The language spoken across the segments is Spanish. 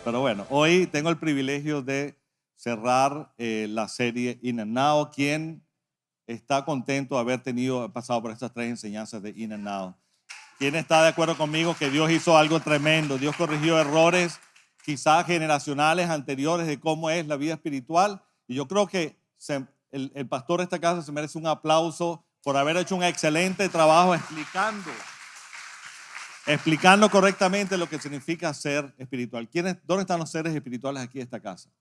Pero bueno, hoy tengo el privilegio de cerrar la serie In and Now. ¿Quién está contento de haber pasado por estas 3 enseñanzas de In and Now? ¿Quién está de acuerdo conmigo que Dios hizo algo tremendo? Dios corrigió errores quizás generacionales anteriores de cómo es la vida espiritual. Y yo creo que el pastor de esta casa se merece un aplauso por haber hecho un excelente trabajo explicando correctamente lo que significa ser espiritual. ¿Dónde están los seres espirituales aquí de esta casa?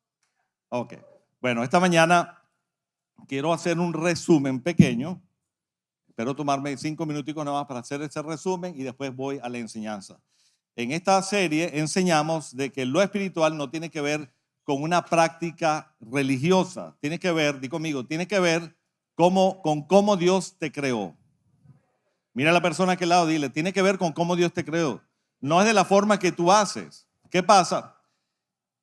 Ok. Bueno, esta mañana quiero hacer un resumen pequeño. Espero tomarme 5 minuticos nada más para hacer ese resumen y después voy a la enseñanza. En esta serie enseñamos de que lo espiritual no tiene que ver con una práctica religiosa. Tiene que ver, di conmigo, tiene que ver con cómo Dios te creó. Mira a la persona que al lado, dile, tiene que ver con cómo Dios te creó. No es de la forma que tú haces. ¿Qué pasa?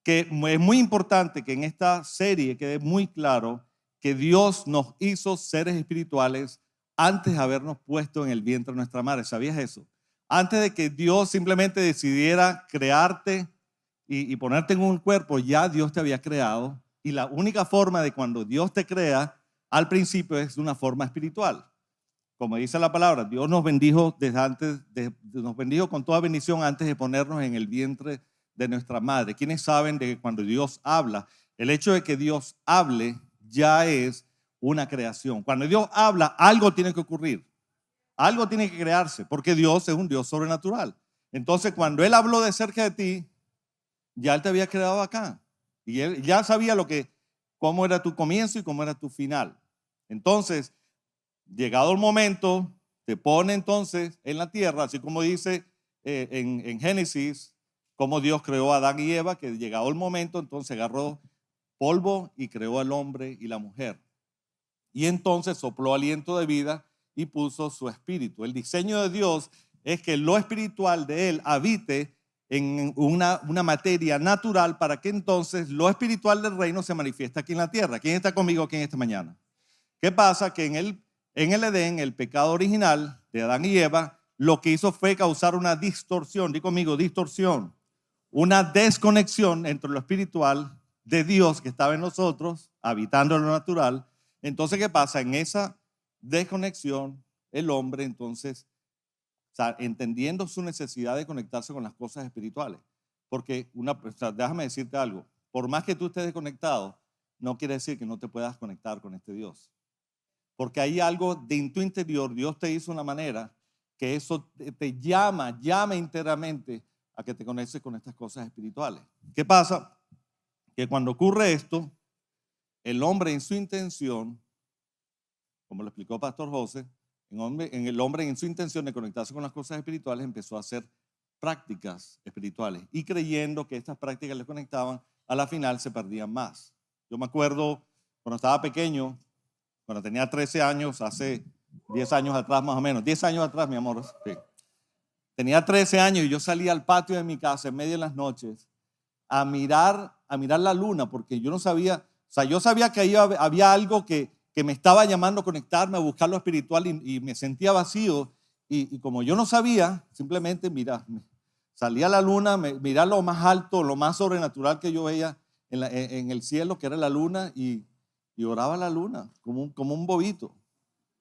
Que es muy importante que en esta serie quede muy claro que Dios nos hizo seres espirituales antes de habernos puesto en el vientre de nuestra madre. ¿Sabías eso? Antes de que Dios simplemente decidiera crearte y ponerte en un cuerpo, ya Dios te había creado. Y la única forma de cuando Dios te crea, al principio es de una forma espiritual. Como dice la palabra, Dios nos bendijo nos bendijo con toda bendición antes de ponernos en el vientre de nuestra madre. ¿Quiénes saben de que cuando Dios habla, el hecho de que Dios hable ya es una creación? Cuando Dios habla, algo tiene que ocurrir, algo tiene que crearse, porque Dios es un Dios sobrenatural. Entonces, cuando Él habló de cerca de ti, ya Él te había creado acá. Y Él ya sabía cómo era tu comienzo y cómo era tu final. Entonces, llegado el momento, te pone entonces en la tierra, así como dice en Génesis, como Dios creó a Adán y Eva, que llegado el momento, entonces agarró polvo y creó al hombre y la mujer. Y entonces sopló aliento de vida y puso su espíritu. El diseño de Dios es que lo espiritual de Él habite en una materia natural para que entonces lo espiritual del reino se manifieste aquí en la tierra. ¿Quién está conmigo aquí en esta mañana? ¿Qué pasa? Que en el Edén, el pecado original de Adán y Eva, lo que hizo fue causar una distorsión, di conmigo, distorsión, una desconexión entre lo espiritual de Dios que estaba en nosotros, habitando en lo natural. Entonces, ¿qué pasa? En esa desconexión, el hombre entonces, entendiendo su necesidad de conectarse con las cosas espirituales, porque déjame decirte algo, por más que tú estés desconectado, no quiere decir que no te puedas conectar con este Dios. Porque hay algo de tu interior, Dios te hizo una manera que eso te llama enteramente a que te conectes con estas cosas espirituales. ¿Qué pasa? Que cuando ocurre esto, el hombre en su intención, como lo explicó Pastor José, el hombre en su intención de conectarse con las cosas espirituales empezó a hacer prácticas espirituales y creyendo que estas prácticas le conectaban, a la final se perdían más. Yo me acuerdo cuando estaba pequeño, cuando tenía 13 años, hace 10 años atrás más o menos, 10 años atrás, mi amor, sí. Tenía 13 años y yo salía al patio de mi casa en medio de las noches a mirar la luna, porque yo no sabía, yo sabía que ahí había algo que me estaba llamando a conectarme, a buscar lo espiritual y me sentía vacío. Y como yo no sabía, simplemente salía a la luna, mirar lo más alto, lo más sobrenatural que yo veía en el cielo, que era la luna, y oraba a la luna como un bobito.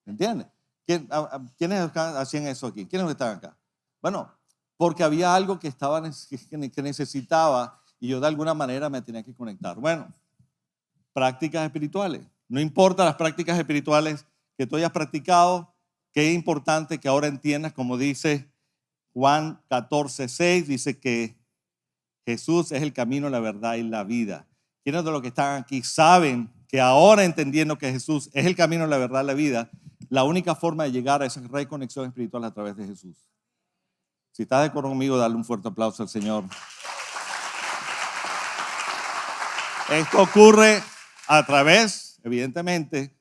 ¿Entiendes? ¿Quiénes hacían eso aquí? ¿Quiénes están acá? Bueno, porque había algo que necesitaba y yo de alguna manera me tenía que conectar. Bueno, prácticas espirituales. No importa las prácticas espirituales que tú hayas practicado, qué importante que ahora entiendas, como dice Juan 14:6, dice que Jesús es el camino, la verdad y la vida. ¿Quiénes de los que están aquí saben que ahora entendiendo que Jesús es el camino, la verdad y la vida, la única forma de llegar a esa reconexión espiritual es a través de Jesús? Si estás de acuerdo conmigo, dale un fuerte aplauso al Señor. Esto ocurre a través, evidentemente,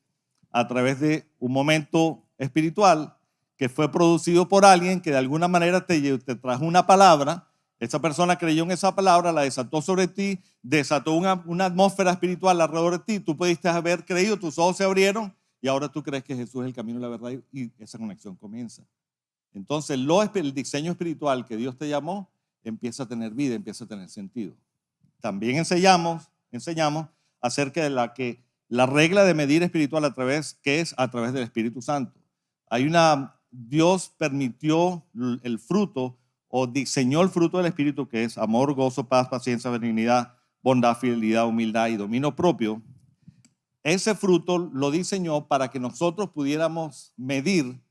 a través de un momento espiritual que fue producido por alguien que de alguna manera te trajo una palabra. Esa persona creyó en esa palabra, la desató sobre ti, desató una atmósfera espiritual alrededor de ti. Tú pudiste haber creído, tus ojos se abrieron y ahora tú crees que Jesús es el camino y la verdad y esa conexión comienza. Entonces el diseño espiritual que Dios te llamó empieza a tener vida, empieza a tener sentido. también enseñamos acerca de la regla de medir espiritual que es a través del Espíritu Santo. Dios permitió el fruto o diseñó el fruto del Espíritu, que es amor, gozo, paz, paciencia, benignidad, bondad, fidelidad, humildad y dominio propio. Ese fruto lo diseñó para que nosotros pudiéramos medir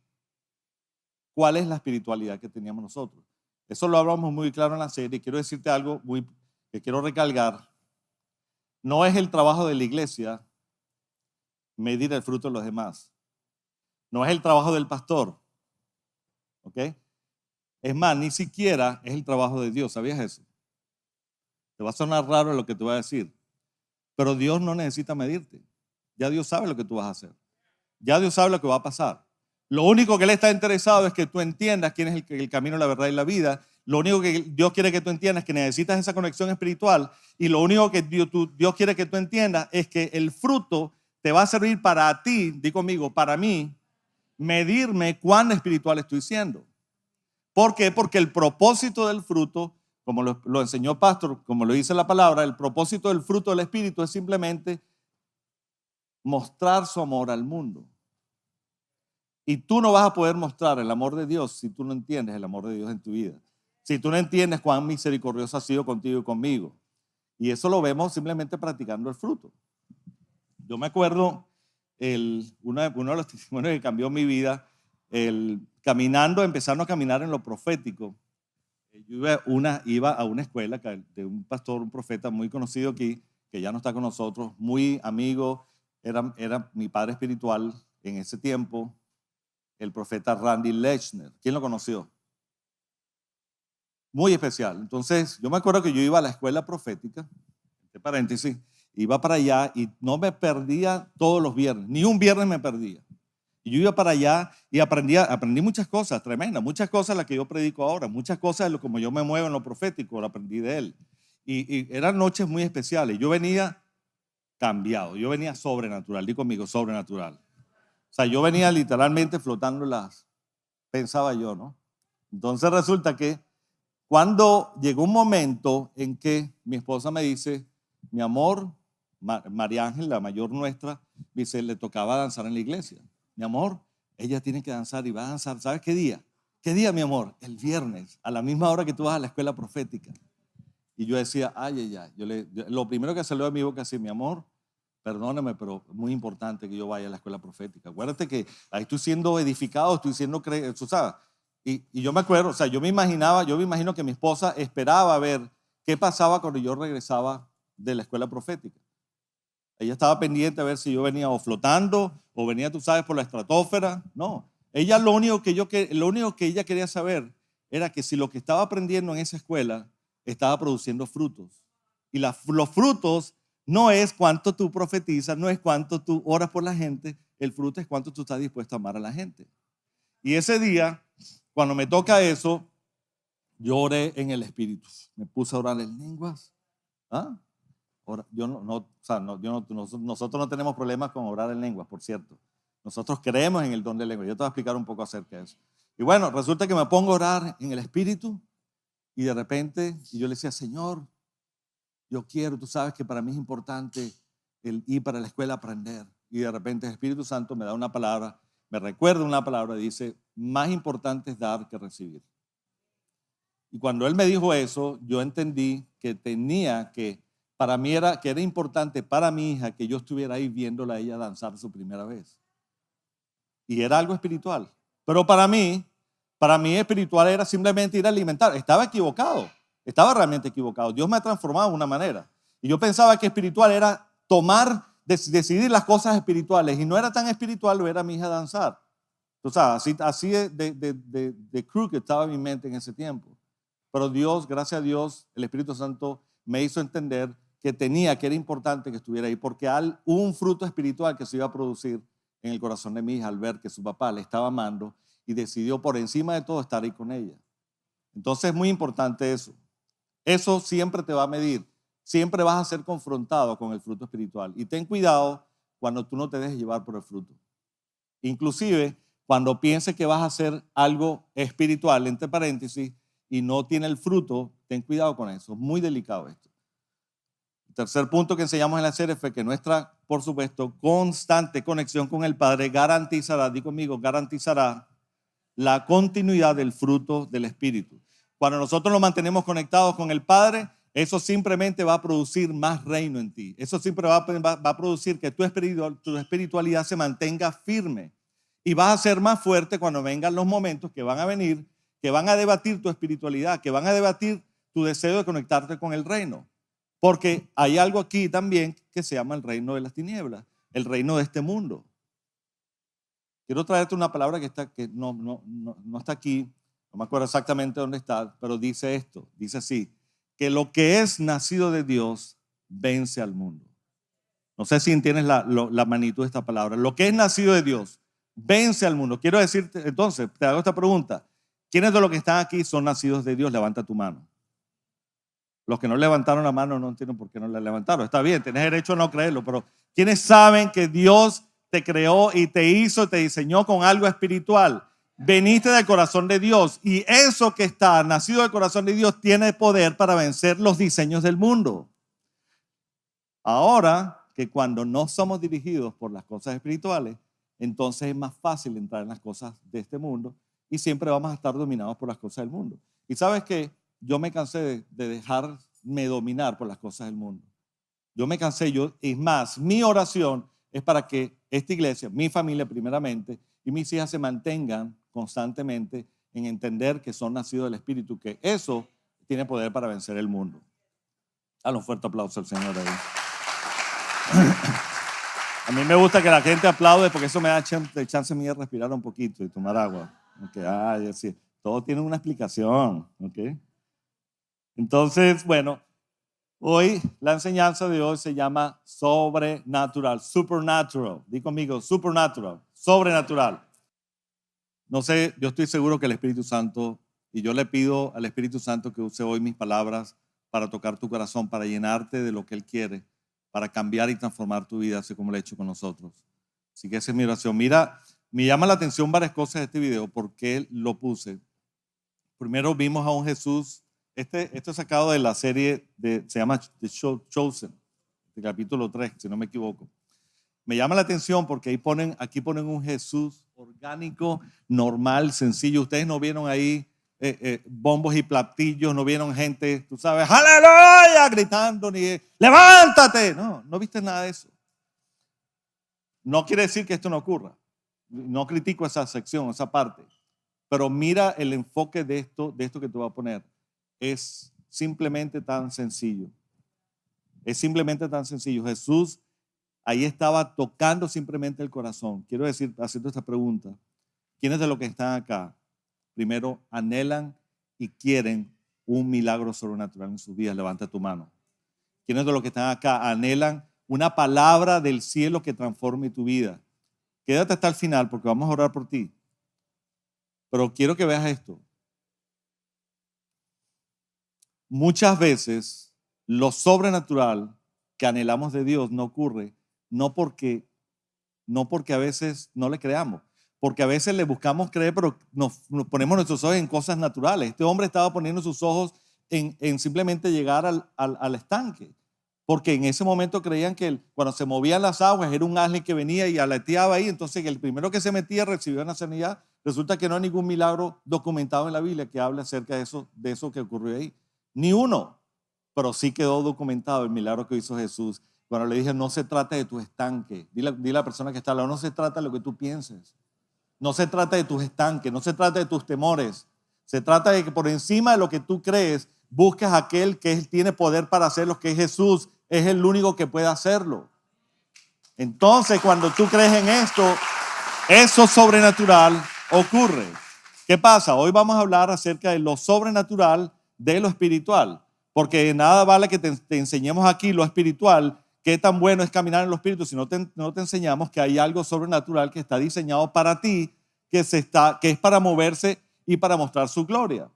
cuál es la espiritualidad que teníamos nosotros. Eso lo hablamos muy claro en la serie y quiero decirte algo que quiero recalcar. No es el trabajo de la iglesia medir el fruto de los demás. No es el trabajo del pastor. ¿Ok? Es más, ni siquiera es el trabajo de Dios. ¿Sabías eso? Te va a sonar raro lo que te voy a decir. Pero Dios no necesita medirte. Ya Dios sabe lo que tú vas a hacer. Ya Dios sabe lo que va a pasar. Lo único que Él está interesado es que tú entiendas quién es el camino, la verdad y la vida. Lo único que Dios quiere que tú entiendas es que necesitas esa conexión espiritual. Y lo único que Dios quiere que tú entiendas es que el fruto te va a servir para ti, di conmigo, para mí, medirme cuán espiritual estoy siendo. ¿Por qué? Porque el propósito del fruto, como lo enseñó Pastor, como lo dice la palabra, el propósito del fruto del Espíritu es simplemente mostrar su amor al mundo. Y tú no vas a poder mostrar el amor de Dios si tú no entiendes el amor de Dios en tu vida. Si tú no entiendes cuán misericordioso ha sido contigo y conmigo. Y eso lo vemos simplemente practicando el fruto. Yo me acuerdo, uno de los testimonios que cambió mi vida, empezando a caminar en lo profético. Yo iba a una escuela de un pastor, un profeta muy conocido aquí, que ya no está con nosotros, muy amigo, era mi padre espiritual en ese tiempo, el profeta Randy Lechner. ¿Quién lo conoció? Muy especial. Entonces, yo me acuerdo que yo iba a la escuela profética, entre paréntesis, iba para allá y no me perdía todos los viernes, ni un viernes me perdía. Y yo iba para allá y aprendí muchas cosas tremendas, muchas cosas las que yo predico ahora, muchas cosas de como yo me muevo en lo profético, lo aprendí de él. Y eran noches muy especiales. Yo venía cambiado, yo venía sobrenatural, di conmigo, sobrenatural. O sea, yo venía literalmente flotando pensaba yo, ¿no? Entonces resulta que cuando llegó un momento en que mi esposa me dice, mi amor, María Ángel, la mayor nuestra, dice, le tocaba danzar en la iglesia. Mi amor, ella tiene que danzar y va a danzar. ¿Sabes qué día? ¿Qué día, mi amor? El viernes, a la misma hora que tú vas a la escuela profética. Y yo decía, ay. Lo primero que salió de mi boca es, mi amor, perdóname, pero es muy importante que yo vaya a la escuela profética. Acuérdate que ahí estoy siendo edificado, estoy siendo tú sabes. Y yo me acuerdo, o sea, yo me imagino que mi esposa esperaba ver qué pasaba cuando yo regresaba de la escuela profética. Ella estaba pendiente a ver si yo venía o flotando o venía, tú sabes, por la estratosfera. No, ella lo único que ella quería saber era que si lo que estaba aprendiendo en esa escuela estaba produciendo frutos. Y los frutos no es cuánto tú profetizas, no es cuánto tú oras por la gente, el fruto es cuánto tú estás dispuesto a amar a la gente. Y ese día, cuando me toca eso, yo oré en el Espíritu. Me puse a orar en lenguas. ¿Ah? Nosotros no tenemos problemas con orar en lenguas, por cierto. Nosotros creemos en el don de lenguas. Yo te voy a explicar un poco acerca de eso. Y bueno, resulta que me pongo a orar en el Espíritu y de repente yo le decía, Señor, yo quiero, tú sabes que para mí es importante el ir para la escuela a aprender. Y de repente el Espíritu Santo me da una palabra, me recuerda una palabra, dice, más importante es dar que recibir. Y cuando él me dijo eso, yo entendí que para mí era importante para mi hija que yo estuviera ahí viéndola a ella danzar su primera vez. Y era algo espiritual. Pero para mí espiritual era simplemente ir a alimentar. Estaba equivocado, estaba realmente equivocado. Dios me ha transformado de una manera. Y yo pensaba que espiritual era decidir las cosas espirituales. Y no era tan espiritual ver a mi hija danzar. O sea, así de cruel que estaba en mi mente en ese tiempo. Pero Dios, gracias a Dios, el Espíritu Santo me hizo entender que era importante que estuviera ahí, porque hubo un fruto espiritual que se iba a producir en el corazón de mi hija al ver que su papá le estaba amando y decidió por encima de todo estar ahí con ella. Entonces es muy importante eso. Eso siempre te va a medir, siempre vas a ser confrontado con el fruto espiritual. Y ten cuidado cuando tú no te dejes llevar por el fruto. Inclusive, cuando pienses que vas a hacer algo espiritual, entre paréntesis, y no tiene el fruto, ten cuidado con eso. Es muy delicado esto. tercer punto que enseñamos en la serie fue que nuestra, por supuesto, constante conexión con el Padre garantizará, di conmigo, garantizará la continuidad del fruto del Espíritu. Cuando nosotros nos mantenemos conectados con el Padre, eso simplemente va a producir más reino en ti. Eso siempre va a producir que tu espiritualidad se mantenga firme. Y vas a ser más fuerte cuando vengan los momentos que van a venir, que van a debatir tu espiritualidad, que van a debatir tu deseo de conectarte con el reino. Porque hay algo aquí también que se llama el reino de las tinieblas, el reino de este mundo. Quiero traerte una palabra que no está aquí, no me acuerdo exactamente dónde está, pero dice esto, dice así, que lo que es nacido de Dios vence al mundo. No sé si entiendes la magnitud de esta palabra. Lo que es nacido de Dios vence al mundo. Quiero decirte, entonces, te hago esta pregunta. ¿Quiénes de los que están aquí son nacidos de Dios? Levanta tu mano. Los que no levantaron la mano no entienden por qué no la levantaron. Está bien, tienes derecho a no creerlo, pero ¿quiénes saben que Dios te creó y te hizo, te diseñó con algo espiritual? Veniste del corazón de Dios y eso que está nacido del corazón de Dios tiene poder para vencer los diseños del mundo. Ahora que cuando no somos dirigidos por las cosas espirituales, entonces es más fácil entrar en las cosas de este mundo y siempre vamos a estar dominados por las cosas del mundo. Y sabes que yo me cansé de dejarme dominar por las cosas del mundo. Yo me cansé, es más, mi oración es para que esta iglesia, mi familia primeramente, y mis hijas se mantengan constantemente en entender que son nacidos del Espíritu, que eso tiene poder para vencer el mundo. Dale un fuerte aplauso al Señor ahí. A mí me gusta que la gente aplaude porque eso me da chance a mí de respirar un poquito y tomar agua. Okay, sí. Todo tiene una explicación. Okay. Entonces, bueno, hoy la enseñanza de hoy se llama sobrenatural, supernatural. Di conmigo, supernatural, sobrenatural. No sé, yo estoy seguro que el Espíritu Santo, y yo le pido al Espíritu Santo que use hoy mis palabras para tocar tu corazón, para llenarte de lo que Él quiere, para cambiar y transformar tu vida, así como lo ha hecho con nosotros. Así que esa es mi oración. Mira, me llama la atención varias cosas de este video, porque lo puse. Primero vimos a un Jesús, esto es sacado de la serie, se llama The Chosen, de capítulo 3, si no me equivoco. Me llama la atención porque aquí ponen un Jesús orgánico, normal, sencillo. Ustedes no vieron ahí bombos y platillos, no vieron gente, tú sabes, aleluya, gritando, ni levántate. No viste nada de eso. No quiere decir que esto no ocurra. No critico esa sección, esa parte. Pero mira el enfoque de esto que te voy a poner. Es simplemente tan sencillo. Es simplemente tan sencillo. Jesús ahí estaba tocando simplemente el corazón. Quiero decir, haciendo esta pregunta, ¿quiénes de los que están acá, primero, anhelan y quieren un milagro sobrenatural en sus vidas? Levanta tu mano. ¿Quiénes de los que están acá anhelan una palabra del cielo que transforme tu vida? Quédate hasta el final porque vamos a orar por ti. Pero quiero que veas esto. Muchas veces lo sobrenatural que anhelamos de Dios no ocurre, no porque a veces no le creamos, porque a veces le buscamos creer, pero nos ponemos nuestros ojos en cosas naturales. Este hombre estaba poniendo sus ojos en simplemente llegar al estanque, porque en ese momento creían que cuando se movían las aguas era un ángel que venía y aleteaba ahí, entonces el primero que se metía recibió una sanidad. Resulta que no hay ningún milagro documentado en la Biblia que hable acerca de eso que ocurrió ahí. Ni uno, pero sí quedó documentado el milagro que hizo Jesús. Cuando le dije, no se trata de tu estanque. Dile a la persona que está al lado, no se trata de lo que tú pienses. No se trata de tus estanques, no se trata de tus temores. Se trata de que por encima de lo que tú crees, busques a aquel que tiene poder para hacerlo, que es Jesús. Es el único que puede hacerlo. Entonces, cuando tú crees en esto, eso sobrenatural ocurre. ¿Qué pasa? Hoy vamos a hablar acerca de lo sobrenatural de lo espiritual. Porque de nada vale que te enseñemos aquí lo espiritual, qué tan bueno es caminar en los espíritus, si no te enseñamos que hay algo sobrenatural que está diseñado para ti, que es para moverse y para mostrar su gloria.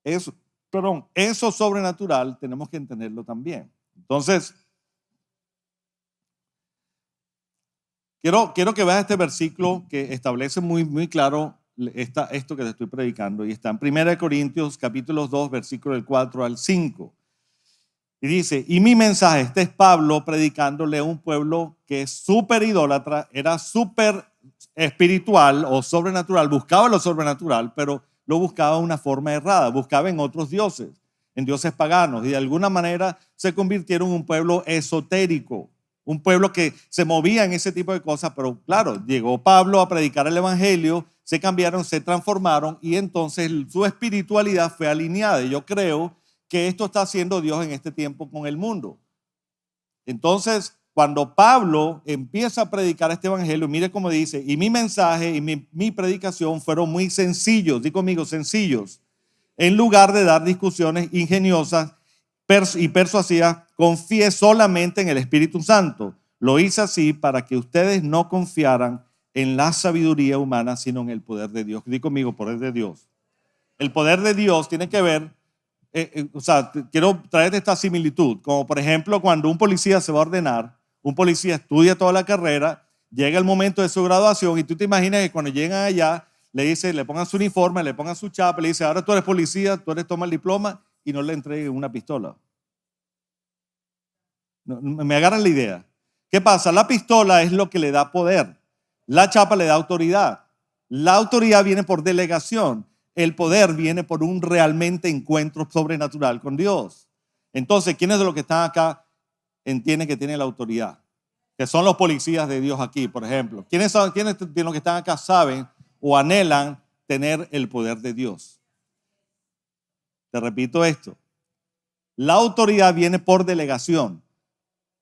Eso sobrenatural tenemos que entenderlo también. Entonces, quiero que veas este versículo que establece muy, muy claro esto que te estoy predicando, y está en 1 Corintios capítulo 2, versículo del 4 al 5. Y dice, y mi mensaje, este es Pablo predicándole a un pueblo que es súper idólatra, era súper espiritual o sobrenatural, buscaba lo sobrenatural, pero lo buscaba de una forma errada, buscaba en otros dioses, en dioses paganos, y de alguna manera se convirtieron en un pueblo esotérico, un pueblo que se movía en ese tipo de cosas, pero claro, llegó Pablo a predicar el evangelio, se cambiaron, se transformaron y entonces su espiritualidad fue alineada. Y yo creo que esto está haciendo Dios en este tiempo con el mundo. Entonces, cuando Pablo empieza a predicar este evangelio, mire cómo dice, y mi mensaje y mi predicación fueron muy sencillos, di conmigo, sencillos. En lugar de dar discusiones ingeniosas y persuasivas, confié solamente en el Espíritu Santo. Lo hice así para que ustedes no confiaran en la sabiduría humana, sino en el poder de Dios. Di conmigo, poder de Dios. El poder de Dios tiene que ver, quiero traerte esta similitud, como por ejemplo cuando un policía se va a ordenar, un policía estudia toda la carrera, llega el momento de su graduación y tú te imaginas que cuando llegan allá, le pongan su uniforme, le pongan su chapa, le dice, ahora tú eres policía, tú eres toma el diploma y no le entreguen una pistola. No, me agarran la idea. ¿Qué pasa? La pistola es lo que le da poder. La chapa le da autoridad. La autoridad viene por delegación. El poder viene por un realmente encuentro sobrenatural con Dios. Entonces, ¿quiénes de los que están acá entienden que tienen la autoridad? Que son los policías de Dios aquí, por ejemplo. ¿Quiénes de los que están acá saben o anhelan tener el poder de Dios? Te repito esto. La autoridad viene por delegación.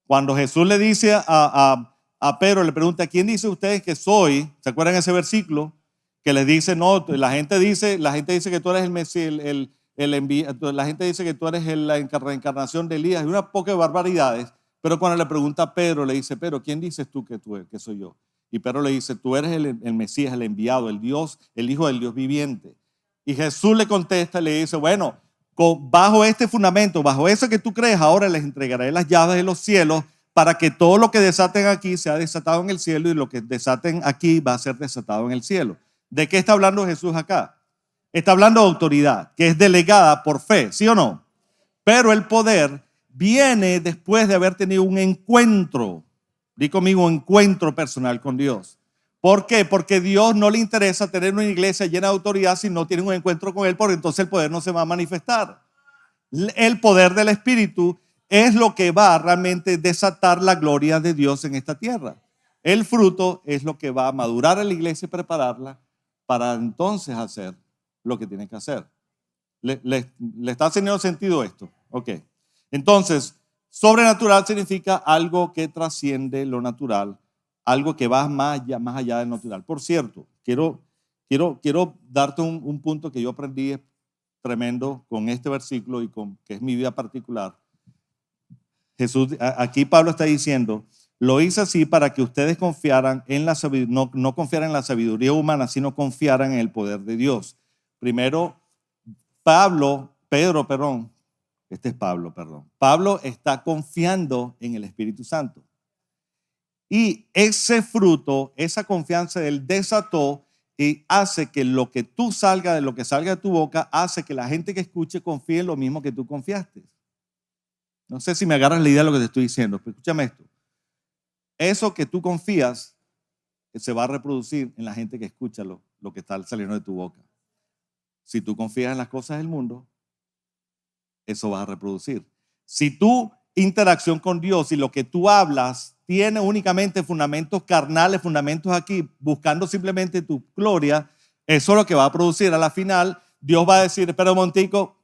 Cuando Jesús le dice a Pedro, le pregunta, ¿quién dice ustedes que soy? ¿Se acuerdan ese versículo? Que les dice, no, la gente dice que tú eres el Mesías, la gente dice que tú eres la reencarnación de Elías, y una poca de barbaridades. Pero cuando le pregunta a Pedro, le dice, Pedro, ¿quién dices tú que soy yo? Y Pedro le dice, tú eres el Mesías, el enviado, el Dios, el Hijo del Dios viviente. Y Jesús le contesta, le dice, bueno, bajo este fundamento, bajo eso que tú crees, ahora les entregaré las llaves de los cielos para que todo lo que desaten aquí sea desatado en el cielo y lo que desaten aquí va a ser desatado en el cielo. ¿De qué está hablando Jesús acá? Está hablando de autoridad, que es delegada por fe, ¿sí o no? Pero el poder viene después de haber tenido un encuentro, di conmigo, un encuentro personal con Dios. ¿Por qué? Porque Dios no le interesa tener una iglesia llena de autoridad si no tiene un encuentro con Él, porque entonces el poder no se va a manifestar. El poder del Espíritu es lo que va a realmente desatar la gloria de Dios en esta tierra. El fruto es lo que va a madurar a la iglesia y prepararla para entonces hacer lo que tiene que hacer. ¿Le está haciendo sentido esto? Ok. Entonces, sobrenatural significa algo que trasciende lo natural, algo que va más allá del natural. Por cierto, quiero darte un punto que yo aprendí tremendo con este versículo y que es mi vida particular. Jesús, aquí Pablo está diciendo, lo hice así para que ustedes confiaran en la sabiduría, no confiaran en la sabiduría humana, sino confiaran en el poder de Dios. Primero, Pablo está confiando en el Espíritu Santo. Y ese fruto, esa confianza de él desató y hace que lo que salga de tu boca, hace que la gente que escuche confíe en lo mismo que tú confiaste. No sé si me agarras la idea de lo que te estoy diciendo, pero escúchame esto. Eso que tú confías se va a reproducir en la gente que escucha lo que está saliendo de tu boca. Si tú confías en las cosas del mundo, eso va a reproducir. Si tu interacción con Dios y lo que tú hablas tiene únicamente fundamentos carnales, fundamentos aquí, buscando simplemente tu gloria, eso es lo que va a producir. A la final, Dios va a decir, espera un momentico,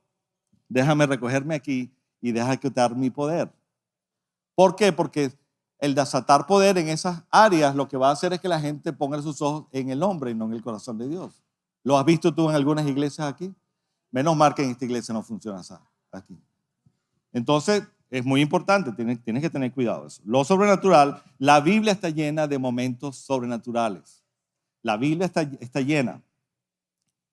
déjame recogerme aquí y deja que dar mi poder. ¿Por qué? Porque el desatar poder en esas áreas lo que va a hacer es que la gente ponga sus ojos en el hombre y no en el corazón de Dios. ¿Lo has visto tú en algunas iglesias aquí? Menos mal que en esta iglesia no funciona así. Aquí. Entonces, es muy importante, tienes que tener cuidado de eso. Lo sobrenatural, la Biblia está llena de momentos sobrenaturales. La Biblia está llena.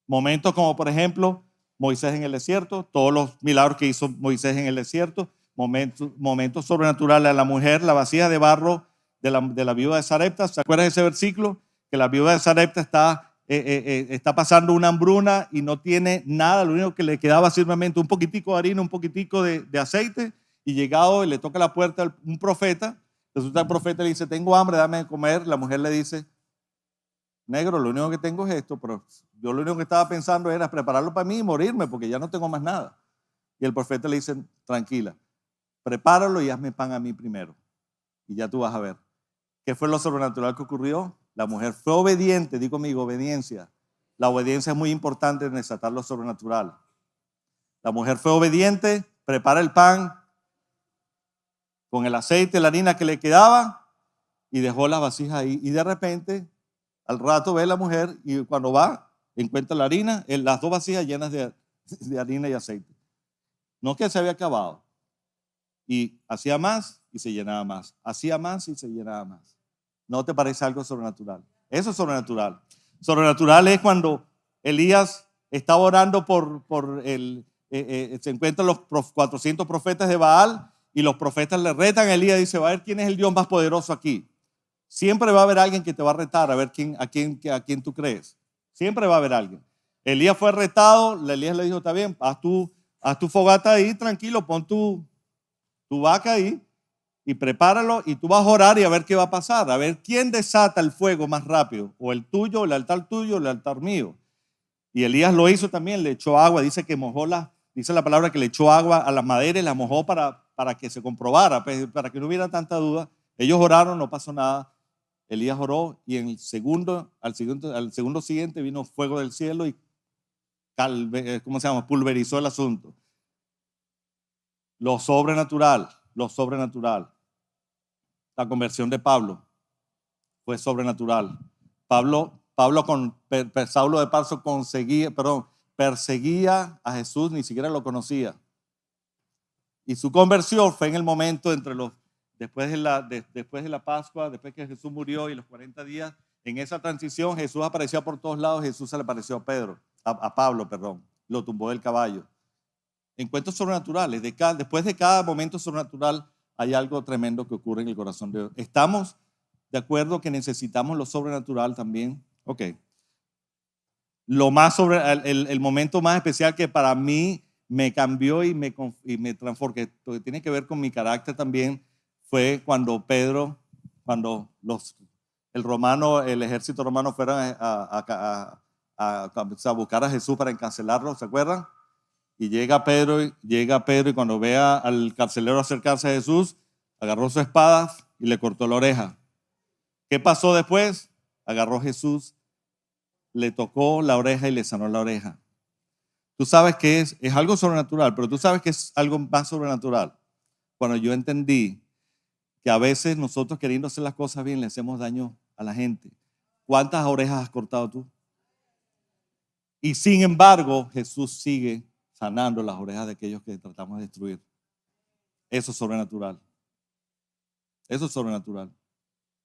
Momentos como, por ejemplo, Moisés en el desierto, todos los milagros que hizo Moisés en el desierto, momentos sobrenaturales a la mujer, la vasija de barro de la viuda de Sarepta. ¿Se acuerdan de ese versículo? Que la viuda de Sarepta está pasando una hambruna y no tiene nada, lo único que le quedaba simplemente un poquitico de harina, un poquitico de aceite, y llegado le toca la puerta a un profeta. Resulta el profeta le dice, tengo hambre, dame de comer. La mujer le dice, negro, lo único que tengo es esto, pero yo lo único que estaba pensando era prepararlo para mí y morirme porque ya no tengo más nada. Y el profeta le dice, tranquila, prepáralo y hazme pan a mí primero. Y ya tú vas a ver. ¿Qué fue lo sobrenatural que ocurrió? La mujer fue obediente, digo conmigo, obediencia. La obediencia es muy importante en desatar lo sobrenatural. La mujer fue obediente, prepara el pan con el aceite, la harina que le quedaba y dejó las vasijas ahí. Y de repente, al rato ve la mujer y cuando va, encuentra la harina, las 2 vasijas llenas de harina y aceite. No que se había acabado. Y hacía más y se llenaba más. Hacía más y se llenaba más. ¿No te parece algo sobrenatural? Eso es sobrenatural. Sobrenatural es cuando Elías estaba orando se encuentran los 400 profetas de Baal y los profetas le retan a Elías y dice, va a ver quién es el Dios más poderoso aquí. Siempre va a haber alguien que te va a retar a ver a quién tú crees. Siempre va a haber alguien. Elías fue retado, Elías le dijo, está bien, haz tu fogata ahí, tranquilo, pon tu vaca ahí y prepáralo y tú vas a orar y a ver qué va a pasar, a ver quién desata el fuego más rápido, o el tuyo, el altar mío. Y Elías lo hizo también, le echó agua, dice que dice la palabra que le echó agua a las maderas y la mojó para que se comprobara, para que no hubiera tanta duda. Ellos oraron, no pasó nada. Elías oró y al segundo siguiente vino fuego del cielo y pulverizó el asunto. Lo sobrenatural. La conversión de Pablo fue sobrenatural. Saulo de Tarso perseguía a Jesús, ni siquiera lo conocía. Y su conversión fue en el momento después de la Pascua, después que Jesús murió y los 40 días, en esa transición Jesús aparecía por todos lados. Jesús se le apareció a Pablo, lo tumbó del caballo. Encuentros sobrenaturales. Después de cada momento sobrenatural hay algo tremendo que ocurre en el corazón de Dios. ¿Estamos de acuerdo que necesitamos lo sobrenatural también? Ok. El momento más especial que para mí me cambió y me transformó, que tiene que ver con mi carácter también, fue cuando el ejército romano fueron a buscar a Jesús para encarcelarlo, ¿se acuerdan? Y llega Pedro y cuando ve al carcelero acercarse a Jesús, agarró su espada y le cortó la oreja. ¿Qué pasó después? Agarró a Jesús, le tocó la oreja y le sanó la oreja. Tú sabes que es algo sobrenatural, pero tú sabes que es algo más sobrenatural. Cuando yo entendí que a veces nosotros queriendo hacer las cosas bien le hacemos daño a la gente. ¿Cuántas orejas has cortado tú? Y sin embargo, Jesús sigue sanando las orejas de aquellos que tratamos de destruir. Eso es sobrenatural. Eso es sobrenatural.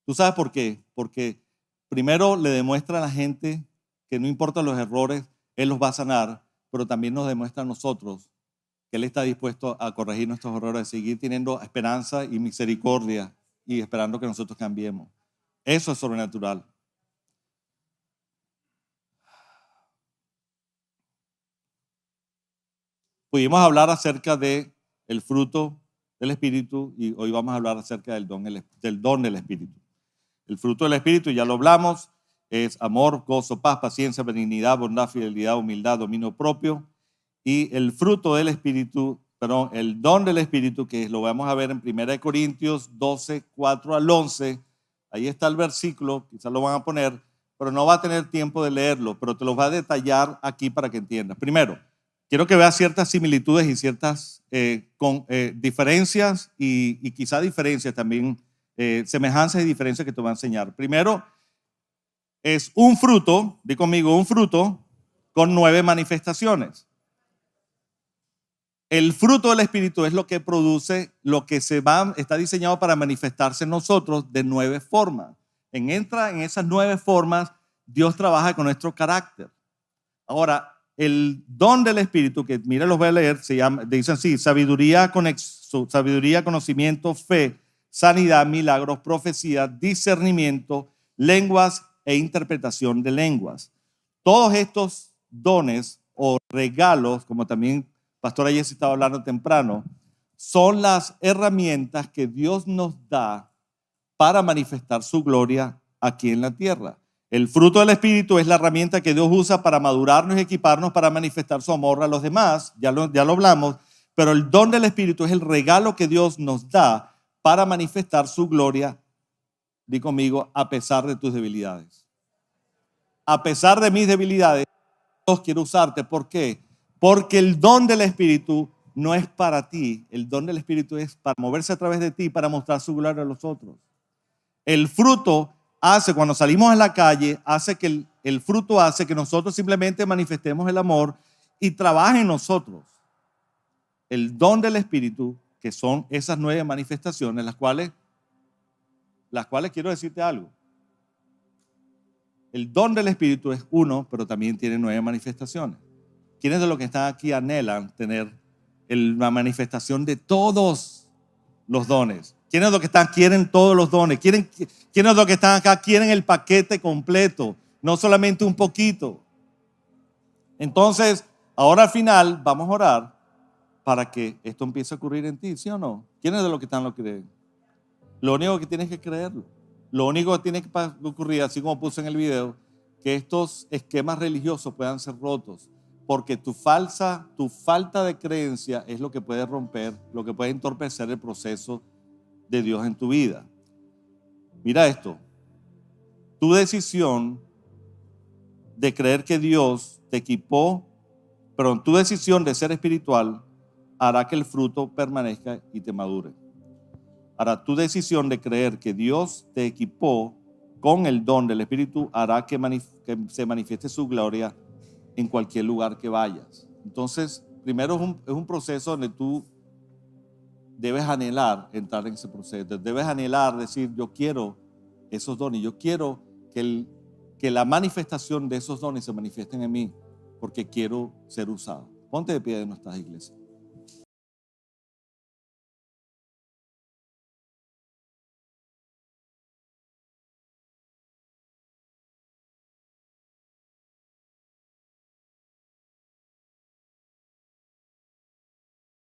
¿Tú sabes por qué? Porque primero le demuestra a la gente que no importa los errores, Él los va a sanar, pero también nos demuestra a nosotros que Él está dispuesto a corregir nuestros errores, seguir teniendo esperanza y misericordia y esperando que nosotros cambiemos. Eso es sobrenatural. Pudimos hablar acerca del fruto del Espíritu y hoy vamos a hablar acerca del don del Espíritu. El fruto del Espíritu, ya lo hablamos, es amor, gozo, paz, paciencia, benignidad, bondad, fidelidad, humildad, dominio propio. Y el fruto del Espíritu, el don del Espíritu, que lo vamos a ver en 1 Corintios 12, 4 al 11. Ahí está el versículo, quizás lo van a poner, pero no va a tener tiempo de leerlo, pero te lo va a detallar aquí para que entiendas. Primero, quiero que veas ciertas similitudes y ciertas diferencias y quizá diferencias también, semejanzas y diferencias que te va a enseñar. Primero, es un fruto, di conmigo, un fruto con 9 manifestaciones. El fruto del Espíritu es lo que produce, está diseñado para manifestarse en nosotros de 9 formas. En esas 9 formas, Dios trabaja con nuestro carácter. Ahora, el don del Espíritu, que mira, los voy a leer, dicen así: sabiduría, conocimiento, fe, sanidad, milagros, profecía, discernimiento, lenguas e interpretación de lenguas. Todos estos dones o regalos, como también Pastora Jessy estaba hablando temprano, son las herramientas que Dios nos da para manifestar su gloria aquí en la tierra. El fruto del Espíritu es la herramienta que Dios usa para madurarnos y equiparnos para manifestar su amor a los demás, ya lo hablamos, pero el don del Espíritu es el regalo que Dios nos da para manifestar su gloria, di conmigo, a pesar de tus debilidades. A pesar de mis debilidades, Dios quiere usarte. ¿Por qué? Porque el don del Espíritu no es para ti, el don del Espíritu es para moverse a través de ti, para mostrar su gloria a los otros. El fruto hace, cuando salimos a la calle, hace que el fruto hace que nosotros simplemente manifestemos el amor y trabaje en nosotros. El don del Espíritu, que son esas 9 manifestaciones, las cuales quiero decirte algo. El don del Espíritu es uno, pero también tiene 9 manifestaciones. ¿Quiénes de los que están aquí anhelan tener la manifestación de todos los dones? ¿Quiénes de los que están quieren todos los dones? ¿Quiénes de los que están acá quieren el paquete completo? No solamente un poquito. Entonces, ahora al final vamos a orar para que esto empiece a ocurrir en ti, ¿sí o no? ¿Quiénes de los que están lo creen? Lo único que tienes que creerlo. Lo único que tiene que ocurrir, así como puse en el video, que estos esquemas religiosos puedan ser rotos, porque tu falta de creencia es lo que puede romper, lo que puede entorpecer el proceso de Dios en tu vida. Mira esto, tu decisión de creer que Dios te equipó, pero tu decisión de ser espiritual hará que el fruto permanezca y te madure. Ahora, tu decisión de creer que Dios te equipó con el don del Espíritu hará que se manifieste su gloria en cualquier lugar que vayas. Entonces, primero es un proceso donde tú debes anhelar entrar en ese proceso. Debes anhelar decir, yo quiero esos dones. Yo quiero que la manifestación de esos dones se manifiesten en mí porque quiero ser usado. Ponte de pie en nuestras iglesias.